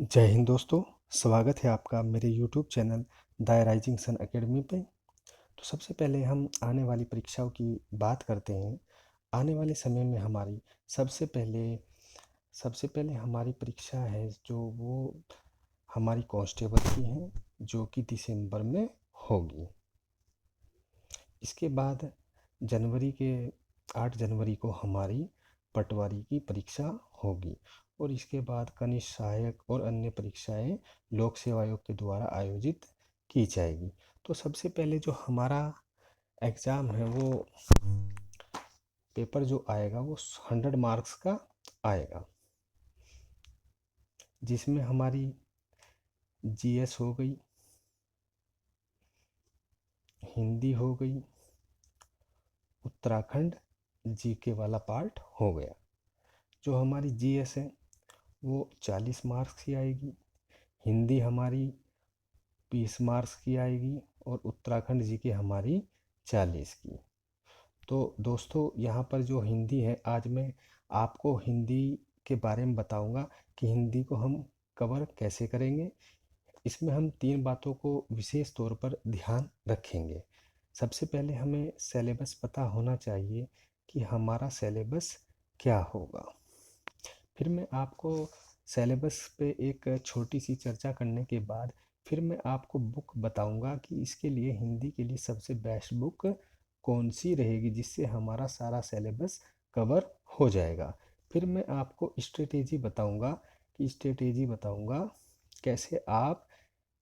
जय हिंद दोस्तों। स्वागत है आपका मेरे YouTube channel the rising sun academy पे। तो सबसे पहले हम आने वाली परीक्षाओं की बात करते हैं। आने वाले समय में हमारी सबसे पहले हमारी परीक्षा है जो वो हमारी कांस्टेबल की है, जो कि दिसंबर में होगी। इसके बाद जनवरी के 8 जनवरी को हमारी पटवारी की परीक्षा होगी और इसके बाद कनिष्ठ सहायक और अन्य परीक्षाएं लोक सेवा आयोग के द्वारा आयोजित की जाएगी। तो सबसे पहले जो हमारा एग्ज़ाम है वो पेपर जो आएगा वो 100 मार्क्स का आएगा, जिसमें हमारी जीएस हो गई, हिंदी हो गई, उत्तराखंड जीके वाला पार्ट हो गया। जो हमारी जीएस है वो 40 मार्क्स की आएगी, हिंदी हमारी 20 मार्क्स की आएगी और उत्तराखंड जीके हमारी 40 की। तो दोस्तों यहाँ पर जो हिंदी है, आज मैं आपको हिंदी के बारे में बताऊंगा कि हिंदी को हम कवर कैसे करेंगे। इसमें हम 3 बातों को विशेष तौर पर ध्यान रखेंगे। सबसे पहले हमें सिलेबस पता होना चाहिए कि हमारा सिलेबस क्या होगा। फिर मैं आपको सिलेबस पे एक छोटी सी चर्चा करने के बाद फिर मैं आपको बुक बताऊंगा कि इसके लिए हिंदी के लिए सबसे बेस्ट बुक कौन सी रहेगी, जिससे हमारा सारा सिलेबस कवर हो जाएगा। फिर मैं आपको स्ट्रेटेजी बताऊंगा कैसे आप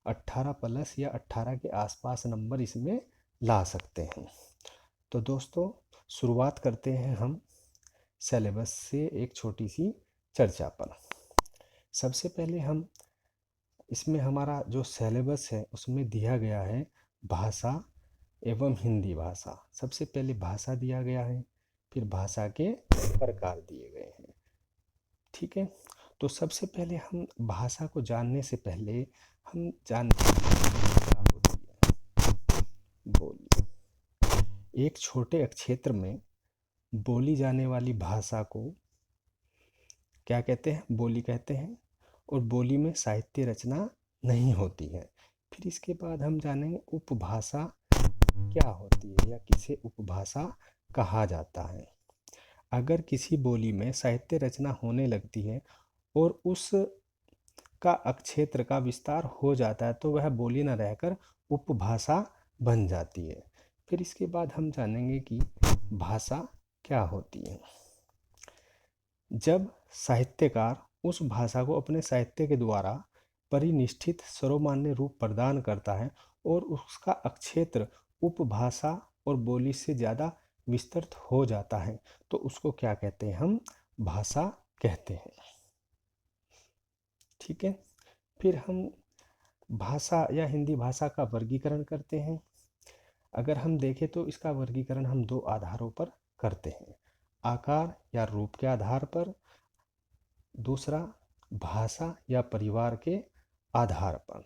18 प्लस या 18 के आसपास नंबर इसमें ला सकते हैं। तो दोस्तों शुरुआत करते हैं हम सिलेबस से एक छोटी सी चर्चा पर। सबसे पहले हम इसमें हमारा जो सिलेबस है उसमें दिया गया है भाषा एवं हिंदी भाषा। सबसे पहले भाषा दिया गया है, फिर भाषा के प्रकार दिए गए हैं। ठीक है, तो सबसे पहले हम भाषा को जानने से पहले हम जानते हैं क्या होती है बोली। एक छोटे क्षेत्र में बोली जाने वाली भाषा को क्या कहते हैं? बोली कहते हैं। और बोली में साहित्य रचना नहीं होती है। फिर इसके बाद हम जानेंगे उपभाषा क्या होती है या किसे उपभाषा कहा जाता है। अगर किसी बोली में साहित्य रचना होने लगती है और उस का क्षेत्र का विस्तार हो जाता है तो वह बोली न रहकर उपभाषा बन जाती है। फिर इसके बाद हम जानेंगे कि भाषा क्या होती है। जब साहित्यकार उस भाषा को अपने साहित्य के द्वारा परिनिष्ठित सर्वमान्य रूप प्रदान करता है और उसका क्षेत्र उपभाषा और बोली से ज़्यादा विस्तृत हो जाता है तो उसको क्या कहते हैं? हम भाषा कहते हैं। ठीक है, फिर हम भाषा या हिंदी भाषा का वर्गीकरण करते हैं। अगर हम देखें तो इसका वर्गीकरण हम 2 आधारों पर करते हैं, आकार या रूप के आधार पर, दूसरा भाषा या परिवार के आधार पर।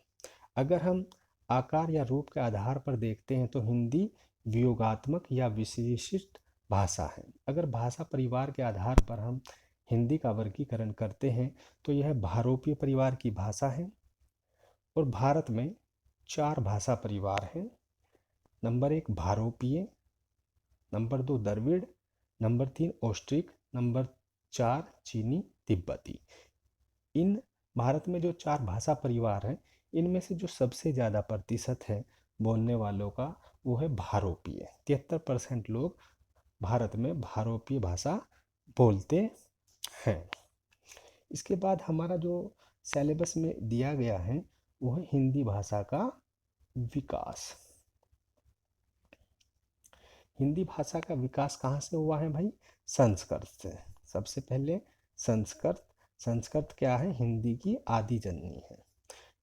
अगर हम आकार या रूप के आधार पर देखते हैं तो हिंदी वियोगात्मक या विशिष्ट भाषा है। अगर भाषा परिवार के आधार पर हम हिंदी का वर्गीकरण करते हैं तो यह भारोपीय परिवार की भाषा है। और भारत में 4 भाषा परिवार हैं। नंबर 1 भारोपीय, नंबर 2 द्रविड़, नंबर 3 ऑस्ट्रिक, नंबर 4 चीनी तिब्बती। इन भारत में जो 4 भाषा परिवार हैं इनमें से जो सबसे ज़्यादा प्रतिशत है बोलने वालों का वो है भारोपीय। 73% लोग भारत में भारोपीय भाषा बोलते हैं। इसके बाद हमारा जो सिलेबस में दिया गया है वो है हिंदी भाषा का विकास। हिंदी भाषा का विकास कहाँ से हुआ है भाई? संस्कृत से। सबसे पहले संस्कृत। संस्कृत क्या है? हिंदी की आदि जननी है।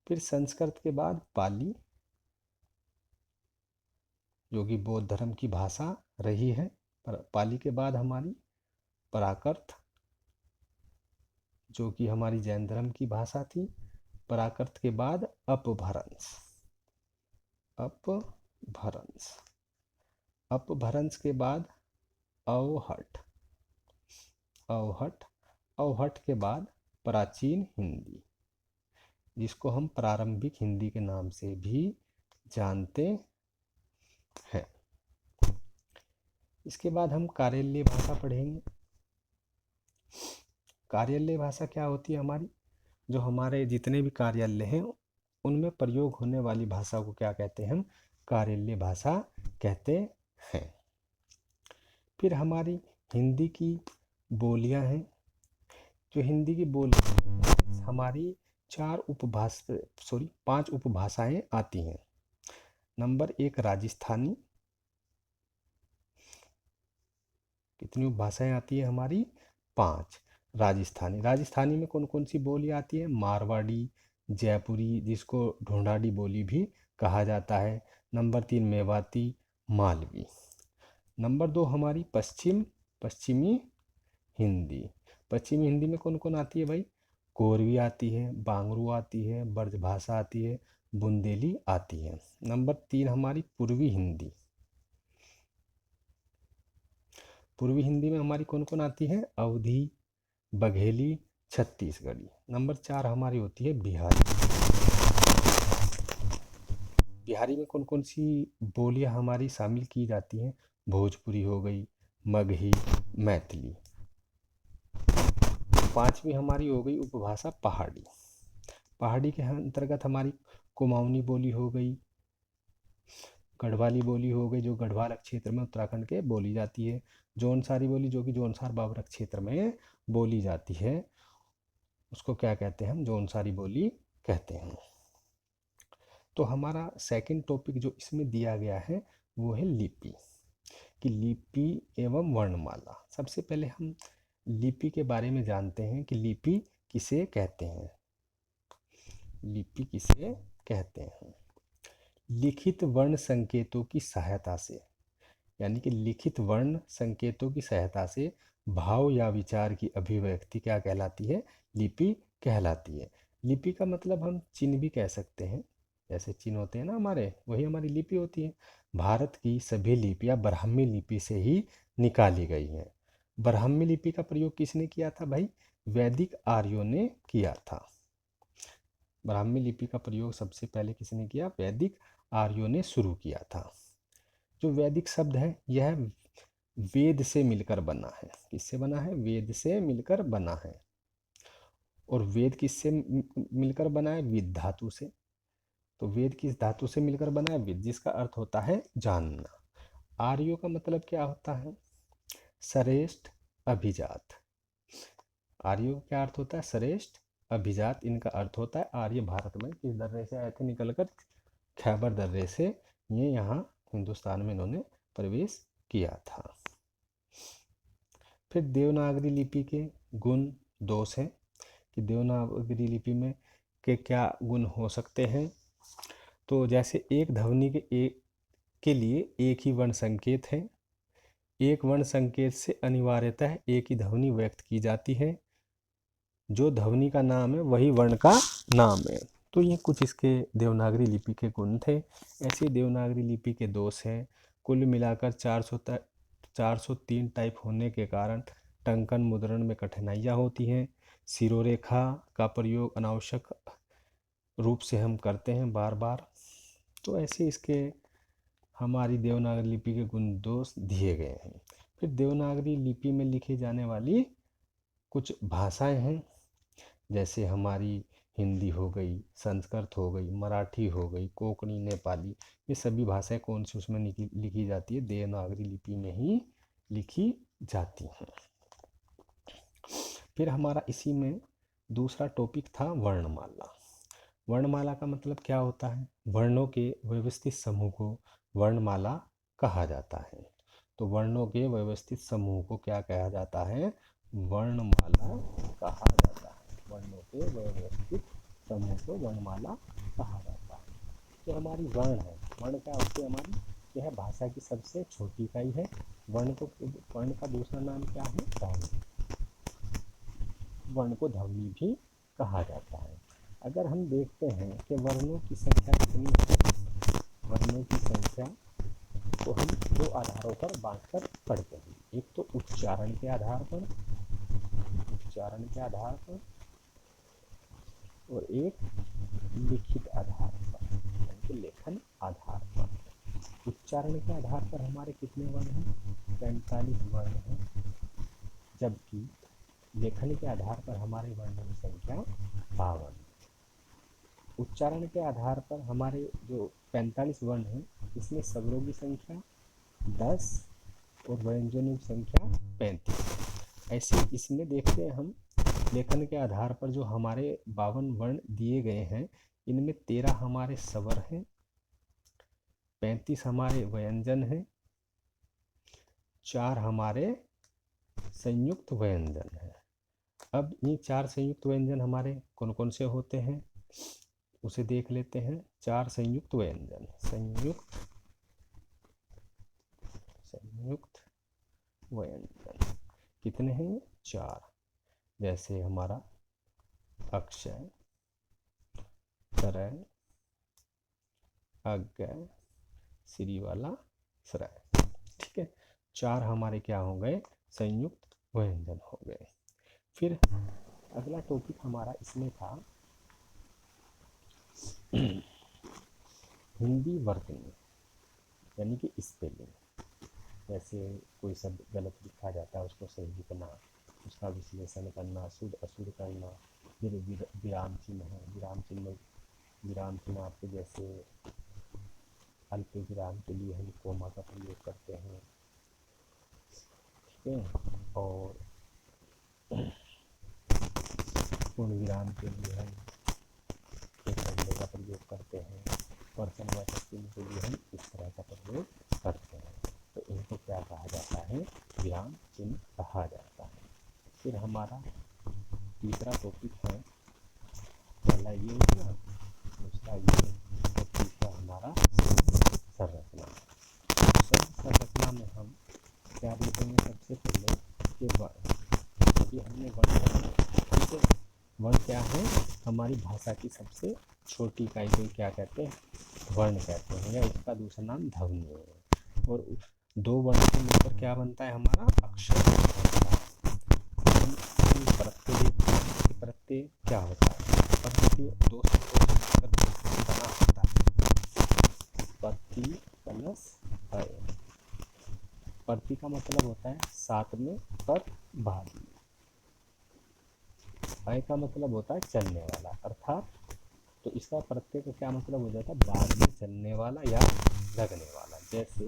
फिर संस्कृत के बाद पाली, जो कि बौद्ध धर्म की भाषा रही है। पाली के बाद हमारी प्राकृत, जो कि हमारी जैन धर्म की भाषा थी। प्राकृत के बाद अपभ्रंश। अपभ्रंश। अपभ्रंश के बाद अवहट। अवहट। अवहट के बाद प्राचीन हिंदी। जिसको हम प्रारंभिक हिंदी के नाम से भी जानते हैं। इसके बाद हम कार्यालय भाषा पढ़ेंगे। कार्यालय भाषा क्या होती है हमारी, जो हमारे जितने भी कार्यालय हैं उनमें प्रयोग होने वाली भाषा को क्या कहते हैं हम, कार्यालय भाषा कहते हैं। फिर हमारी हिंदी की बोलियां हैं। जो हिंदी की बोली हमारी 5 उपभाषाएं आती हैं। नंबर 1 राजस्थानी। कितनी उपभाषाएं आती है हमारी, 5 राजस्थानी। राजस्थानी में कौन कौन सी बोली आती है, मारवाड़ी, जयपुरी, जिसको ढूंढाड़ी बोली भी कहा जाता है। नंबर 3 मेवाती, मालवी। नंबर 2 हमारी पश्चिमी हिंदी। पश्चिमी हिंदी में कौन कौन आती है भाई, कोरवी आती है, बांगरू आती है, ब्रजभाषा आती है, बुंदेली आती है। नंबर 3 हमारी पूर्वी हिंदी। पूर्वी हिंदी में हमारी कौन कौन आती है, अवधी, बघेली, छत्तीसगढ़ी। नंबर 4 हमारी होती है बिहारी। बिहारी में कौन कौन सी बोलियां हमारी शामिल की जाती हैं, भोजपुरी हो गई, मगही, मैथिली। 5वीं हमारी हो गई उपभाषा पहाड़ी। पहाड़ी के अंतर्गत हमारी कुमाऊनी बोली हो गई, गढ़वाली बोली हो गई जो गढ़वाल क्षेत्र में उत्तराखंड के बोली जाती है, जौनसारी बोली जो कि जौनसार बावरा क्षेत्र में बोली जाती है, उसको क्या कहते हैं हम, जौनसारी बोली कहते हैं। तो हमारा सेकंड टॉपिक जो इसमें दिया गया है वो है लिपि, कि लिपि एवं वर्णमाला। सबसे पहले हम लिपि के बारे में जानते हैं कि लिपि किसे कहते हैं। लिपि किसे कहते हैं, लिखित वर्ण संकेतों की सहायता से, यानी कि लिखित वर्ण संकेतों की सहायता से भाव या विचार की अभिव्यक्ति क्या कहलाती है, लिपि कहलाती है। लिपि का मतलब हम चिन्ह भी कह सकते हैं, जैसे चिन्ह होते हैं ना हमारे, वही हमारी लिपि होती है। भारत की सभी लिपियां ब्राह्मी लिपि से ही निकाली गई हैं। ब्राह्मी लिपि का प्रयोग किसने किया था भाई, वैदिक आर्यों ने किया था। ब्राह्मी लिपि का प्रयोग सबसे पहले किसने किया, वैदिक आर्यों ने शुरू किया था। जो वैदिक शब्द है यह वेद से मिलकर बना है। किससे बना है, वेद से मिलकर बना है। और वेद किससे मिलकर बना है, विद धातु से। तो वेद किस धातु से मिलकर बना है, विद, जिसका अर्थ होता है जानना। आर्यों का मतलब क्या होता है, श्रेष्ठ, अभिजात। आर्यों का क्या अर्थ होता है, श्रेष्ठ, अभिजात। इनका अर्थ होता है आर्य भारत में किस दर्रे से आए थे निकलकर, खैबर दर्रे से ये यहाँ हिंदुस्तान में इन्होंने प्रवेश किया था। फिर देवनागरी लिपि के गुण दोष हैं, कि देवनागरी लिपि में के क्या गुण हो सकते हैं। तो जैसे एक ध्वनि के लिए एक ही वर्ण संकेत है। एक वर्ण संकेत से अनिवार्यतः एक ही ध्वनि व्यक्त की जाती है। जो ध्वनि का नाम है वही वर्ण का नाम है। तो ये कुछ इसके देवनागरी लिपि के गुण थे। ऐसे देवनागरी लिपि के दोष हैं। कुल मिलाकर 403 टाइप होने के कारण टंकन मुद्रण में कठिनाइयाँ होती हैं। शिरोरेखा का प्रयोग अनावश्यक रूप से हम करते हैं बार बार। तो ऐसे इसके हमारी देवनागरी लिपि के गुण दोष दिए गए हैं। फिर देवनागरी लिपि में लिखी जाने वाली कुछ भाषाएं हैं, जैसे हमारी हिंदी हो गई, संस्कृत हो गई, मराठी हो गई, कोंकणी, नेपाली। ये सभी भाषाएं कौन सी उसमें लिखी जाती है, देवनागरी लिपि में ही लिखी जाती हैं। फिर हमारा इसी में दूसरा टॉपिक था वर्णमाला। वर्णमाला का मतलब क्या होता है, वर्णों के व्यवस्थित समूह को वर्णमाला कहा जाता है। तो वर्णों के व्यवस्थित समूह को क्या कहा जाता है, वर्णमाला कहा जाता है। वर्णों के व्यवस्थित समूह को वर्णमाला कहा जाता है। जो हमारी वर्ण है, वर्ण क्या होती है हमारी, यह भाषा की सबसे छोटी इकाई है। वर्ण का दूसरा नाम क्या है, ध्वनि। वर्ण को ध्वनि भी कहा जाता है। अगर हम देखते हैं कि वर्णों की संख्या कितनी है, वर्णों की संख्या तो हम दो आधारों पर बांटकर पढ़ते हैं। एक तो उच्चारण के आधार पर, और एक लिखित आधार पर, यानी कि लेखन आधार पर। उच्चारण के आधार पर हमारे कितने वर्ण हैं? 45 वर्ण हैं, जबकि लेखन के आधार पर हमारे वर्णों की संख्या 52। उच्चारण के आधार पर हमारे जो 45 वर्ण हैं, इसमें स्वरों की संख्या 10 और व्यंजनों की संख्या 35। ऐसे इसमें देखते हैं हम, लेखन के आधार पर जो हमारे 52 वर्ण दिए गए हैं, इनमें 13 हमारे स्वर हैं, 35 हमारे व्यंजन हैं, 4 हमारे संयुक्त व्यंजन हैं। अब ये 4 संयुक्त व्यंजन हमारे कौन कौन से होते हैं, उसे देख लेते हैं। 4 संयुक्त व्यंजन, संयुक्त व्यंजन कितने हैं? 4। जैसे हमारा अक्षय, तरय, अज्ञय, श्री वाला श्रय। ठीक है, 4 हमारे क्या हो गए? संयुक्त व्यंजन हो गए। फिर अगला टॉपिक हमारा इसमें था हिंदी वर्तनी, यानी कि स्पेलिंग। जैसे कोई शब्द गलत लिखा जाता है, उसको सही लिखना, उसका विश्लेषण करना, शुद्ध अशुद्ध करना। फिर विराम चिन्ह है, विराम चिन्ह आपके जैसे अल्प विराम के लिए हम कोमा का प्रयोग करते हैं, ठीक है, और पूर्ण विराम के लिए हम एक खंडे का प्रयोग करते हैं, प्रश्नवाचक चिन्ह के लिए हम इस तरह का प्रयोग करते हैं। तो इनको क्या कहा जाता है? विराम चिन्ह कहा जाता है। फिर हमारा तीसरा टॉपिक है, पहला ये हो गया, दूसरा ये, और तीसरा हमारा संरचना। संरचना में हम क्या देखेंगे? सबसे पहले कि हमने वर्ण क्या है? हमारी भाषा की सबसे छोटी इकाई को क्या कहते हैं? वर्ण कहते हैं, या इसका दूसरा नाम ध्वनि है। और 2 वर्ण से मिलकर क्या बनता है? हमारा अक्षर बनता है। हम प्रत्यय देखते हैं कि प्रत्यय क्या होता है? प्रत्यय 2 शब्दों से मिलकर बना होता है। प्रति प्लस अय। प्रति का मतलब होता है साथ में, पर बाद में। अय का मतलब होता है चलने वाला, अर्थात तो इसका प्रत्यय का क्या मतलब हो जाता है? बाद में चलने वाला या लगने वाला। जैसे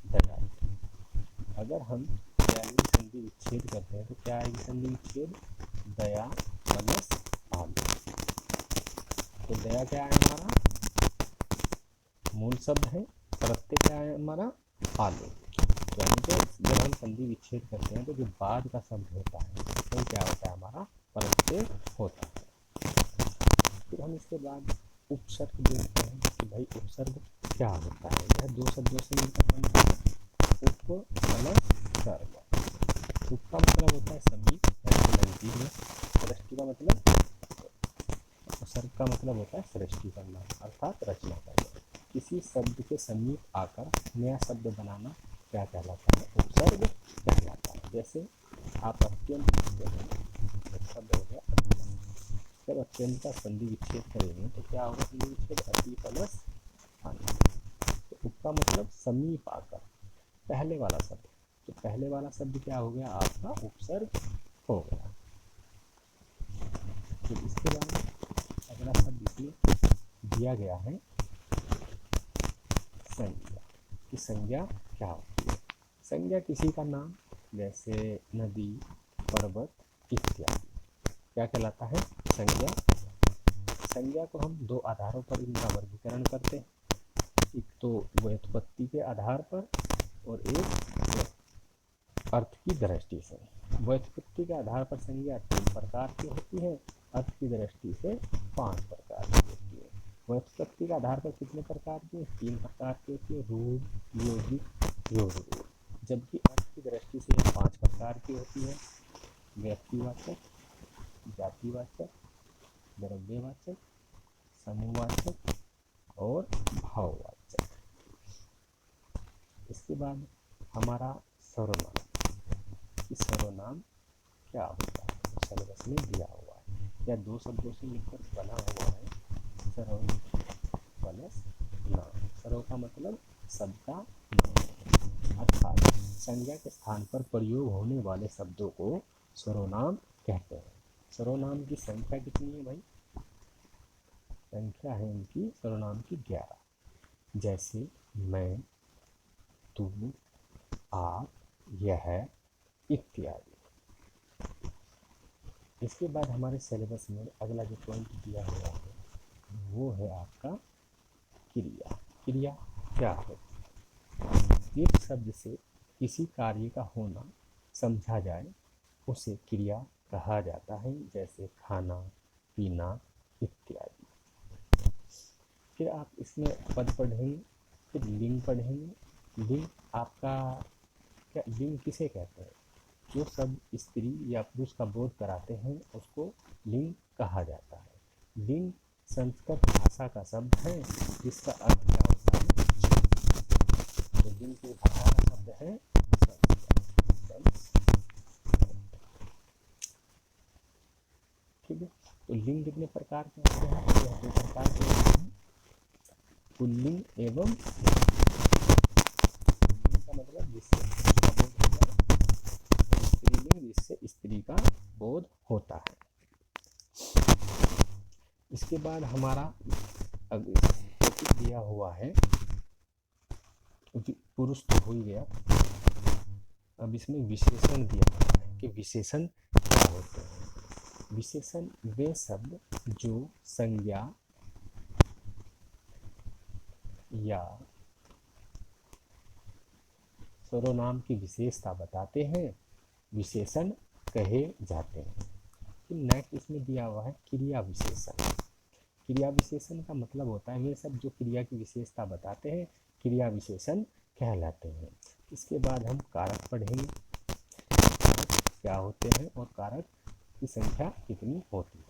दया, अगर हम दयालु संधि विच्छेद करते हैं तो क्या आएगी संधि विच्छेद? दया प्लस आलू। तो दया क्या है? हमारा मूल शब्द है, प्रत्यय क्या है? हमारा आलू। यानी कि जब हम संधि विच्छेद करते हैं तो जो बाद का शब्द होता है वो क्या होता है? हमारा प्रत्यय होता है। फिर हम इसके बाद उपसर्ग देखते हैं कि भाई उपसर्ग क्या होता है। यह 2 शब्दों से मिलकर बनता है, उप प्लस सर्ग। उप का मतलब होता है समीप, नजदीक में। सृष्टि का मतलब, सर्ग का मतलब होता है सृष्टि करना, अर्थात रचना करना। किसी शब्द के समीप आकर नया शब्द बनाना क्या कहलाता है? उपसर्ग कहलाता है। जैसे आप अत्यंत लिखते हैं, शब्द हो गया अत्यंत। जब अत्यंत का संधि विच्छेद करेंगे तो क्या होगा? संधि विच्छेद अति प्लस हानि। तो उप का मतलब समीप आकर, पहले वाला शब्द। तो पहले वाला शब्द क्या हो गया? आपका उपसर्ग हो गया। फिर इसके बाद अगला शब्द इसमें दिया गया है संज्ञा। कि संज्ञा क्या होती है? संज्ञा किसी का नाम, जैसे नदी, पर्वत इत्यादि, क्या कहलाता है? संज्ञा। संज्ञा को हम 2 आधारों पर इनका वर्गीकरण करते हैं। एक तो व्युत्पत्ति के आधार पर और एक अर्थ की दृष्टि से। व्युत्पत्ति के आधार पर संज्ञा 3 प्रकार की होती है, अर्थ की दृष्टि से 5 प्रकार की होती है। व्युत्पत्ति के आधार पर कितने प्रकार की? 3 प्रकार की होती है, रूढ़, योगिक, योगरूढ़। जबकि अर्थ की दृष्टि से 5 प्रकार की होती है, व्यक्तिवाचक, जातिवाचक, द्रव्यवाचक, समूहवाचक और भाववाचक। इसके बाद हमारा सर्वनाम। कि सर्वनाम क्या होता है? सिलेबस में दिया हुआ है। या दो शब्दों से मिलकर बना हुआ है सरव प्लस नाम। सरव का मतलब सबका नाम, अर्थात संज्ञा के स्थान पर प्रयोग होने वाले शब्दों को सर्वनाम कहते हैं। सर्वनाम की संख्या कितनी है भाई? संख्या है इनकी सर्वनाम की 11। जैसे मैं, तू, आप, यह इत्यादि। इसके बाद हमारे सिलेबस में अगला जो पॉइंट दिया हुआ है वो है आपका क्रिया। क्रिया क्या है? एक शब्द से किसी कार्य का होना समझा जाए उसे क्रिया कहा जाता है, जैसे खाना, पीना इत्यादि। फिर आप इसमें पद पढ़ेंगे, फिर लिंग पढ़ेंगे। लिंग आपका क्या, लिंग किसे कहते हैं? जो शब्द स्त्री या पुरुष का बोध कराते हैं उसको लिंग कहा जाता है। लिंग संस्कृत भाषा का शब्द है जिसका अर्थ क्या होता है? तो लिंग की भाषा का शब्द है संस्कृत। ठीक है, तो लिंग कितने प्रकार के होते हैं? यह 2 प्रकार के होते हैं, पुल्लिंग एवं पुल्लिंग का मतलब जिससे पुरुष का बोध होता है, स्त्रीलिंग जिससे स्त्री का बोध होता है। इसके बाद हमारा टॉपिक दिया हुआ है, पुरुष तो हो ही गया, अब इसमें विशेषण दिया हुआ है कि विशेषण क्या होते हैं। विशेषण वे शब्द जो संज्ञा या सर्वनाम की विशेषता बताते हैं, विशेषण कहे जाते हैं। फिर नेक्स्ट इसमें दिया हुआ है क्रिया विशेषण। क्रिया विशेषण का मतलब होता है वे सब जो क्रिया की विशेषता बताते हैं क्रिया विशेषण कहलाते हैं। इसके बाद हम कारक पढ़ेंगे, कारक क्या होते हैं और कारक की संख्या कितनी होती है।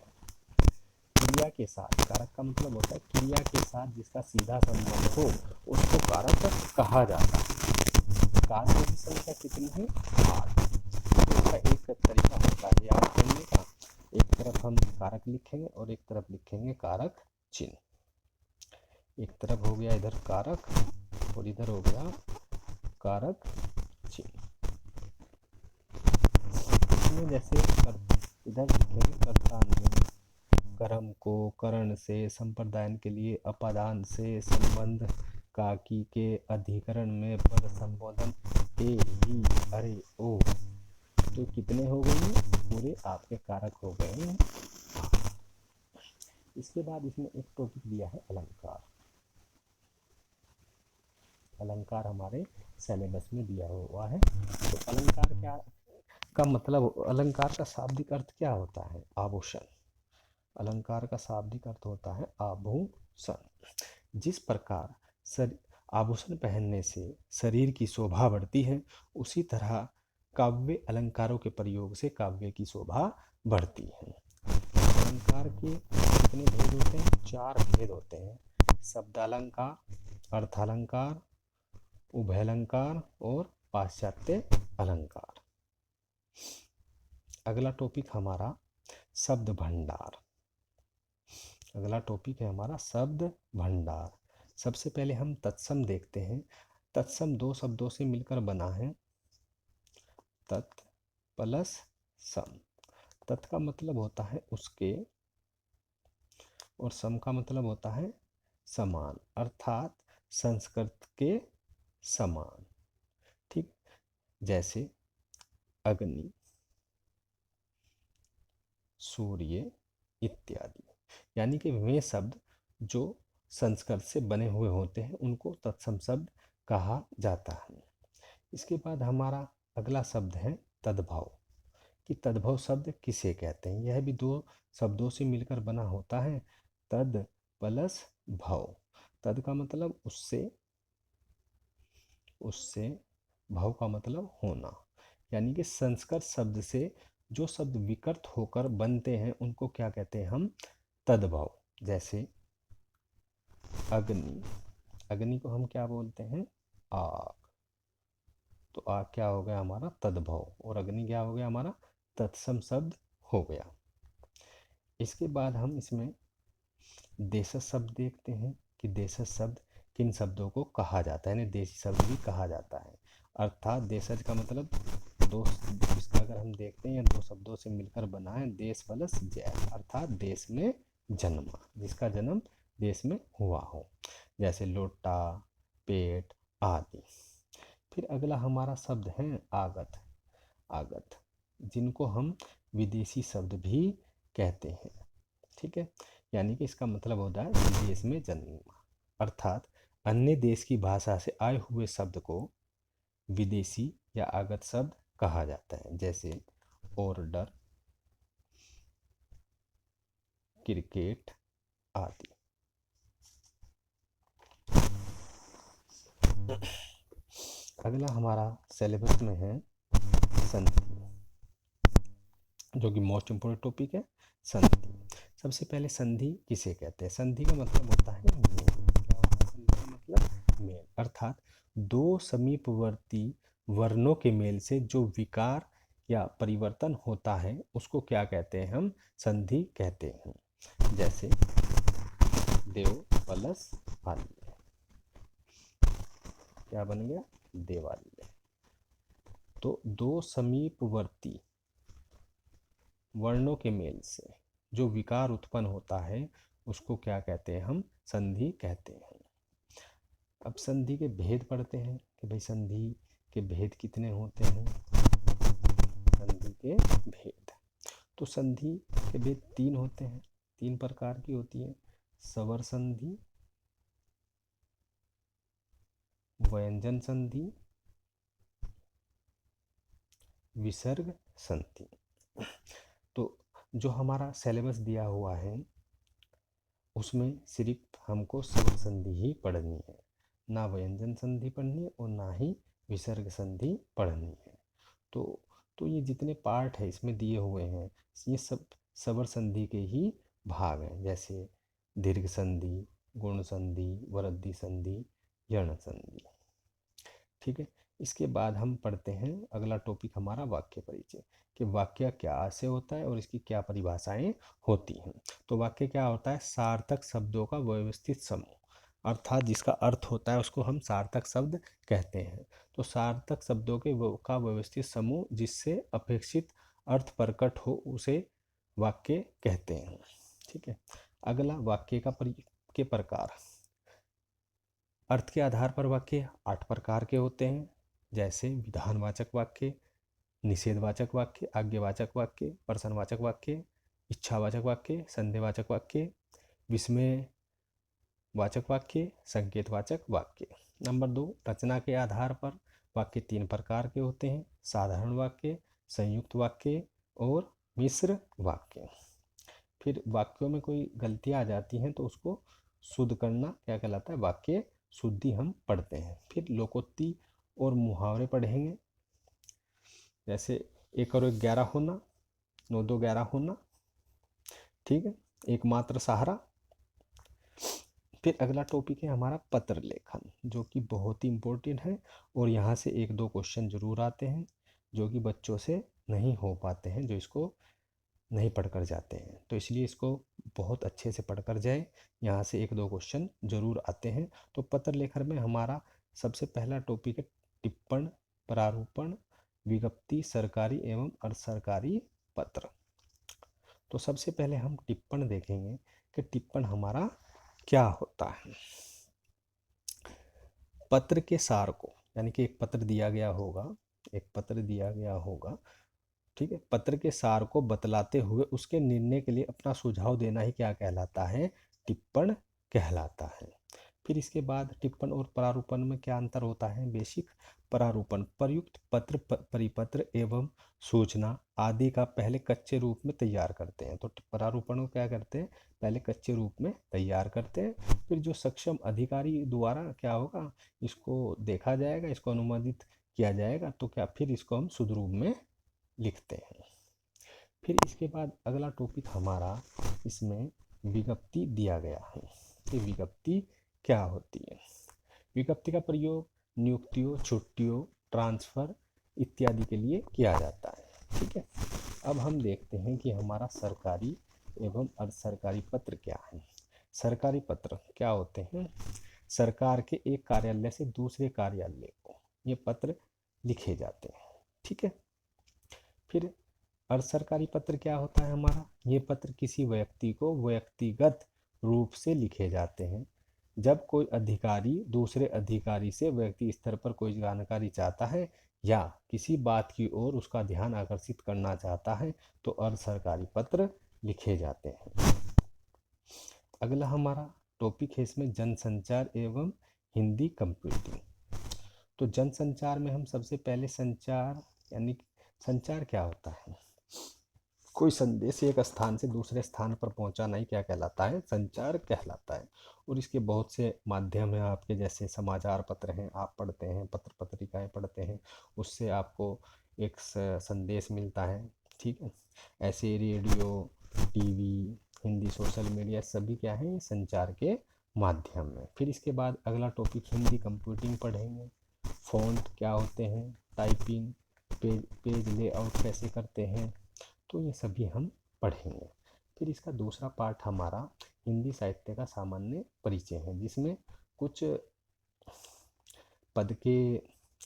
क्रिया के साथ, कारक का मतलब होता है क्रिया के साथ जिसका सीधा संबंध हो उसको कारक कहा जाता है। कारकों की संख्या कितनी है? 8। इसका एक तरीका होता है याद करने का, एक तरफ हम कारक लिखेंगे और एक तरफ लिखेंगे कारक चिन्ह। एक तरफ हो गया इधर कारक और इधर हो गया कारक चिन्ह। इसमें जैसे इधर लिखेंगे कर्ता ने, कर्म को करण से, संप्रदान के लिए अपादान से, संबंध काकी के अधिकरण में पर संबोधन ए ही अरे ओ। तो कितने हो गए? पूरे आपके कारक हो गए। इसके बाद इसमें एक टॉपिक दिया है अलंकार। अलंकार हमारे सिलेबस में दिया हुआ है। तो अलंकार क्या का मतलब, अलंकार का शाब्दिक अर्थ क्या होता है? आभूषण। अलंकार का शाब्दिक अर्थ होता है आभूषण। जिस प्रकार आभूषण पहनने से शरीर की शोभा बढ़ती है, उसी तरह काव्य अलंकारों के प्रयोग से काव्य की शोभा बढ़ती है। अलंकार के कितने भेद होते हैं? 4 भेद होते हैं, शब्दालंकार, अर्थालंकार, उभयालंकार और पाश्चात्य अलंकार। अगला टॉपिक हमारा शब्द भंडार। अगला टॉपिक है हमारा शब्द भंडार। सबसे पहले हम तत्सम देखते हैं। तत्सम 2 शब्दों से मिलकर बना है, तत् प्लस सम। तत् का मतलब होता है उसके और सम का मतलब होता है समान, अर्थात संस्कृत के समान। ठीक, जैसे अग्नि, सूर्य इत्यादि। यानी कि वे शब्द जो संस्कृत से बने हुए होते हैं उनको तत्सम शब्द कहा जाता है। इसके बाद हमारा अगला शब्द है तद्भव। कि तद्भव शब्द किसे कहते हैं? यह भी 2 शब्दों से मिलकर बना होता है, तद प्लस भव। तद का मतलब उससे, उससे, भव का मतलब होना। यानी कि संस्कृत शब्द से जो शब्द विकृत होकर बनते हैं उनको क्या कहते हैं हम? तद्भव। जैसे अग्नि, अग्नि को हम क्या बोलते हैं? आग। तो आग क्या हो गया हमारा? तद्भव। और अग्नि क्या हो गया हमारा? तत्सम शब्द हो गया। इसके बाद हम इसमें देशज शब्द देखते हैं कि देशज शब्द किन शब्दों को कहा जाता है, यानी देशी शब्द भी कहा जाता है। अर्थात देशज का मतलब दो, इसका अगर हम देखते हैं दो शब्दों से मिलकर बना है, देश प्लस जैव, अर्थात देश में जन्मा, जिसका जन्म देश में हुआ हो, जैसे लोटा, पेट आदि। फिर अगला हमारा शब्द है आगत। आगत जिनको हम विदेशी शब्द भी कहते हैं, ठीक है, यानी कि इसका मतलब होता है विदेश में जन्मा, अर्थात अन्य देश की भाषा से आए हुए शब्द को विदेशी या आगत शब्द कहा जाता है, जैसे ऑर्डर, क्रिकेट आदि। अगला हमारा सिलेबस में है संधि, जो कि मोस्ट इम्पोर्टेंट टॉपिक है संधि। सबसे पहले संधि किसे कहते हैं? संधि का मतलब होता है मेल। क्या होता है संधि का मतलब? मेल, अर्थात दो समीपवर्ती वर्णों के मेल से जो विकार या परिवर्तन होता है उसको क्या कहते हैं? हम संधि कहते हैं। जैसे देव प्लस आल्य, क्या बन गया? देवाल्य। तो दो समीपवर्ती वर्णों के मेल से जो विकार उत्पन्न होता है उसको क्या कहते हैं? हम संधि कहते हैं। अब संधि के भेद पढ़ते हैं कि भाई संधि के भेद कितने होते हैं। संधि के भेद, तो संधि के भेद तीन होते हैं, तीन प्रकार की होती है। स्वर संधि, व्यंजन संधि, विसर्ग संधि। तो जो हमारा सिलेबस दिया हुआ है उसमें सिर्फ हमको स्वर संधि ही पढ़नी है, ना व्यंजन संधि पढ़नी है और ना ही विसर्ग संधि पढ़नी है। तो ये जितने पार्ट है इसमें दिए हुए हैं ये सब स्वर संधि के ही भाग हैं, जैसे दीर्घ संधि, गुण संधि, वृद्धि संधि, यण संधि, ठीक है। इसके बाद हम पढ़ते हैं अगला टॉपिक हमारा वाक्य परिचय, कि वाक्य क्या से होता है और इसकी क्या परिभाषाएं होती हैं। तो वाक्य क्या होता है? सार्थक शब्दों का व्यवस्थित समूह, अर्थात जिसका अर्थ होता है उसको हम सार्थक शब्द कहते हैं। तो सार्थक शब्दों का व्यवस्थित समूह जिससे अपेक्षित अर्थ प्रकट हो उसे वाक्य कहते हैं, ठीक है। अगला वाक्य के प्रकार। अर्थ के आधार पर वाक्य 8 प्रकार के होते हैं, जैसे विधानवाचक वाक्य, निषेधवाचक वाक्य, आज्ञावाचक वाक्य, प्रश्नवाचक वाक्य, इच्छावाचक वाक्य, संदेहवाचक वाक्य, विस्मयवाचक वाक्य, संकेतवाचक वाक्य। नंबर 2, रचना के आधार पर वाक्य 3 प्रकार के होते हैं, साधारण वाक्य, संयुक्त वाक्य और मिश्र वाक्य। फिर वाक्यों में कोई गलतियाँ आ जाती हैं तो उसको शुद्ध करना क्या कहलाता है? वाक्य शुद्धि हम पढ़ते हैं। फिर लोकोक्ति और मुहावरे पढ़ेंगे, जैसे 1 और 1 11 होना, 9 2 11 होना, ठीक है, एकमात्र सहारा। फिर अगला टॉपिक है हमारा पत्र लेखन, जो कि बहुत ही इम्पोर्टेंट है और यहाँ से 1-2 क्वेश्चन जरूर आते हैं जो कि बच्चों से नहीं हो पाते हैं, जो इसको नहीं पढ़कर जाते हैं, तो इसलिए इसको बहुत अच्छे से पढ़कर जाए, यहाँ से 1-2 क्वेश्चन जरूर आते हैं। तो पत्र लेखन में हमारा सबसे पहला टॉपिक है टिप्पण, प्रारूपण, विज्ञप्ति, सरकारी एवं अर्ध सरकारी पत्र। तो सबसे पहले हम टिप्पण देखेंगे कि टिप्पण हमारा क्या होता है। पत्र के सार को, यानी कि एक पत्र दिया गया होगा, ठीक है, पत्र के सार को बतलाते हुए उसके निर्णय के लिए अपना सुझाव देना ही क्या कहलाता है? टिप्पण कहलाता है। फिर इसके बाद टिप्पण और प्रारूपण में क्या अंतर होता है? बेसिक। प्रारूपण प्रयुक्त पत्र, परिपत्र एवं सूचना आदि का पहले कच्चे रूप में तैयार करते हैं। तो प्रारूपण को क्या करते हैं? पहले कच्चे रूप में तैयार करते हैं, फिर जो सक्षम अधिकारी द्वारा क्या होगा, इसको देखा जाएगा, इसको अनुमोदित किया जाएगा, तो क्या फिर इसको हम शुद्ध रूप में लिखते हैं। फिर इसके बाद अगला टॉपिक हमारा इसमें विज्ञप्ति दिया गया है कि विज्ञप्ति क्या होती है। विज्ञप्ति का प्रयोग नियुक्तियों, छुट्टियों, ट्रांसफर इत्यादि के लिए किया जाता है, ठीक है। अब हम देखते हैं कि हमारा सरकारी एवं अर्ध सरकारी पत्र क्या हैं। सरकारी पत्र क्या होते हैं? सरकार के एक कार्यालय से दूसरे कार्यालय को ये पत्र लिखे जाते हैं। ठीक है। फिर अर्ध सरकारी पत्र क्या होता है हमारा? ये पत्र किसी व्यक्ति को व्यक्तिगत रूप से लिखे जाते हैं। जब कोई अधिकारी दूसरे अधिकारी से व्यक्ति स्तर पर कोई जानकारी चाहता है या किसी बात की ओर उसका ध्यान आकर्षित करना चाहता है तो अर्ध सरकारी पत्र लिखे जाते हैं। अगला हमारा टॉपिक है इसमें जनसंचार एवं हिंदी कंप्यूटिंग। तो जनसंचार में हम सबसे पहले संचार यानी संचार क्या होता है? कोई संदेश एक स्थान से दूसरे स्थान पर पहुंचाना ही क्या कहलाता है? संचार कहलाता है। और इसके बहुत से माध्यम हैं आपके, जैसे समाचार पत्र हैं, आप पढ़ते हैं, पत्र पत्रिकाएं पढ़ते हैं, उससे आपको एक संदेश मिलता है। ठीक है। ऐसे radio, TV, Hindi social media सभी क्या है? संचार के माध्यम में। फिर इसके बाद अगला टॉपिक हिंदी कंप्यूटिंग पढ़ेंगे। फ़ॉन्ट क्या होते हैं, टाइपिंग, पेज लेआउट कैसे करते हैं, तो ये सभी हम पढ़ेंगे। फिर इसका दूसरा पार्ट हमारा हिंदी साहित्य का सामान्य परिचय है, जिसमें कुछ पद के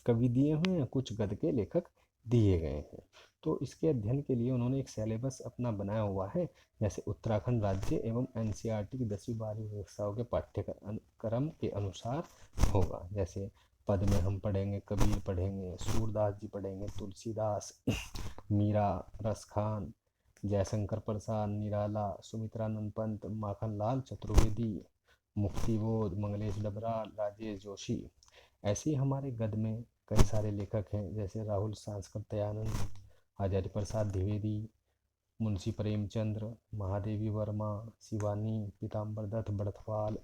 कवि दिए हुए हैं, कुछ गद्य के लेखक दिए गए हैं। तो इसके अध्ययन के लिए उन्होंने एक सिलेबस अपना बनाया हुआ है, जैसे उत्तराखंड राज्य एवं एनसीईआरटी की 10वीं-12वीं कक्षाओं के पाठ्यक्रम के अनुसार होगा। जैसे पद में हम पढ़ेंगे कबीर पढ़ेंगे, सूरदास जी पढ़ेंगे, तुलसीदास, मीरा, रसखान, जयशंकर प्रसाद, निराला, सुमित्रानंद पंत, माखनलाल चतुर्वेदी, मुक्तिबोध, मंगलेश डबराल, राजेश जोशी। ऐसे ही हमारे गद्य में कई सारे लेखक हैं, जैसे राहुल सांस्कृत दयानंद, आचार्य प्रसाद द्विवेदी, मुंशी प्रेमचंद्र, महादेवी वर्मा, शिवानी, पीताम्बर दत्त बड़थवाल,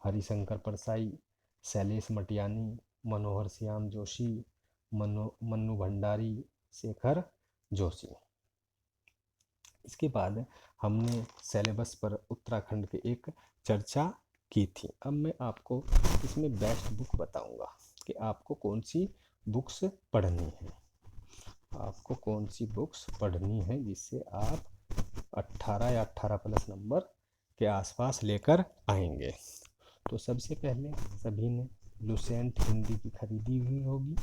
हरिशंकर परसाई, शैलेश मटियानी, मनोहर श्याम जोशी, मन्नू भंडारी, शेखर जोशी। इसके बाद हमने सिलेबस पर उत्तराखंड के एक चर्चा की थी। अब मैं आपको इसमें बेस्ट बुक बताऊंगा कि आपको कौन सी बुक्स पढ़नी है। आपको कौन सी बुक्स पढ़नी है जिससे आप 18 या 18+ नंबर के आसपास लेकर आएंगे। तो सबसे पहले सभी ने लुसेंट हिंदी की खरीदी हुई होगी,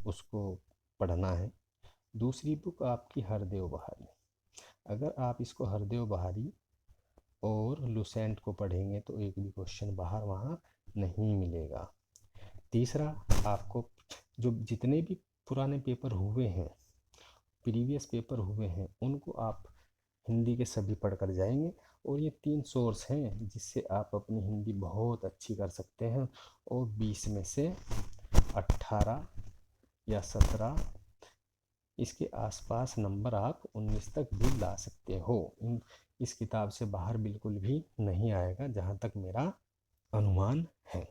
उसको पढ़ना है। दूसरी बुक आपकी हरदेव बहारी। अगर आप इसको हरदेव बहारी और लुसेंट को पढ़ेंगे तो एक भी क्वेश्चन बाहर वहाँ नहीं मिलेगा। तीसरा, आपको जो जितने भी पुराने पेपर हुए हैं, प्रीवियस पेपर हुए हैं, उनको आप हिंदी के सभी पढ़कर जाएंगे। और ये 3 सोर्स हैं जिससे आप अपनी हिंदी बहुत अच्छी कर सकते हैं और 20 में से 18 या 17 इसके आसपास नंबर आप 19 तक भी ला सकते हो। इस किताब से बाहर बिल्कुल भी नहीं आएगा, जहाँ तक मेरा अनुमान है।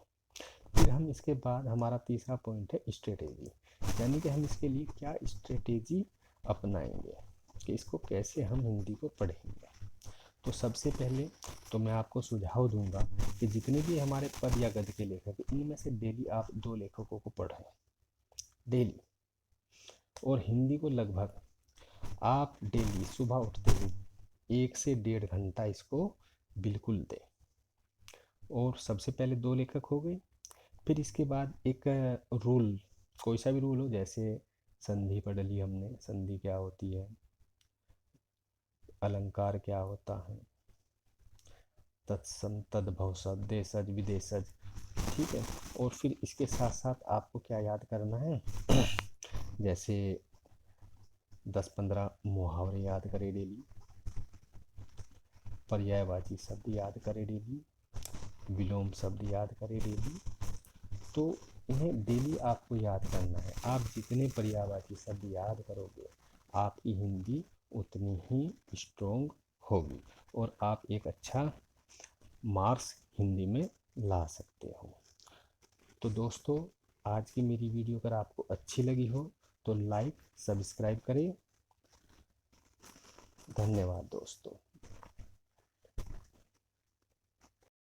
फिर हम इसके बाद हमारा तीसरा पॉइंट है स्ट्रेटेजी, यानी कि हम इसके लिए क्या स्ट्रेटेजी अपनाएंगे कि इसको कैसे हम हिंदी को पढ़ेंगे। तो सबसे पहले तो मैं आपको सुझाव दूंगा कि जितने भी हमारे पद या गद्य के लेखक हैं, इनमें से डेली आप 2 लेखकों को पढ़ें डेली। और हिंदी को लगभग आप डेली सुबह उठते ही 1 से 1.5 घंटा इसको बिल्कुल दें। और सबसे पहले 2 लेखक हो गए। फिर इसके बाद एक रूल, कोई सा भी रूल हो, जैसे संधि पढ़ ली हमने, संधि क्या होती है, अलंकार क्या होता है, तत्सम तद्भव शब्द, देशज विदेशज। ठीक है। और फिर इसके साथ साथ आपको क्या याद करना है जैसे 10-15 मुहावरे याद करें डेली, पर्यायवाची शब्द याद करें डेली, विलोम शब्द याद करें डेली। तो इन्हें डेली आपको याद करना है। आप जितने पर्यायवाची शब्द याद करोगे, आपकी हिंदी उतनी ही स्ट्रोंग होगी और आप एक अच्छा मार्क्स हिंदी में ला सकते हो। तो दोस्तों, आज की मेरी वीडियो अगर आपको अच्छी लगी हो तो लाइक सब्सक्राइब करें। धन्यवाद दोस्तों।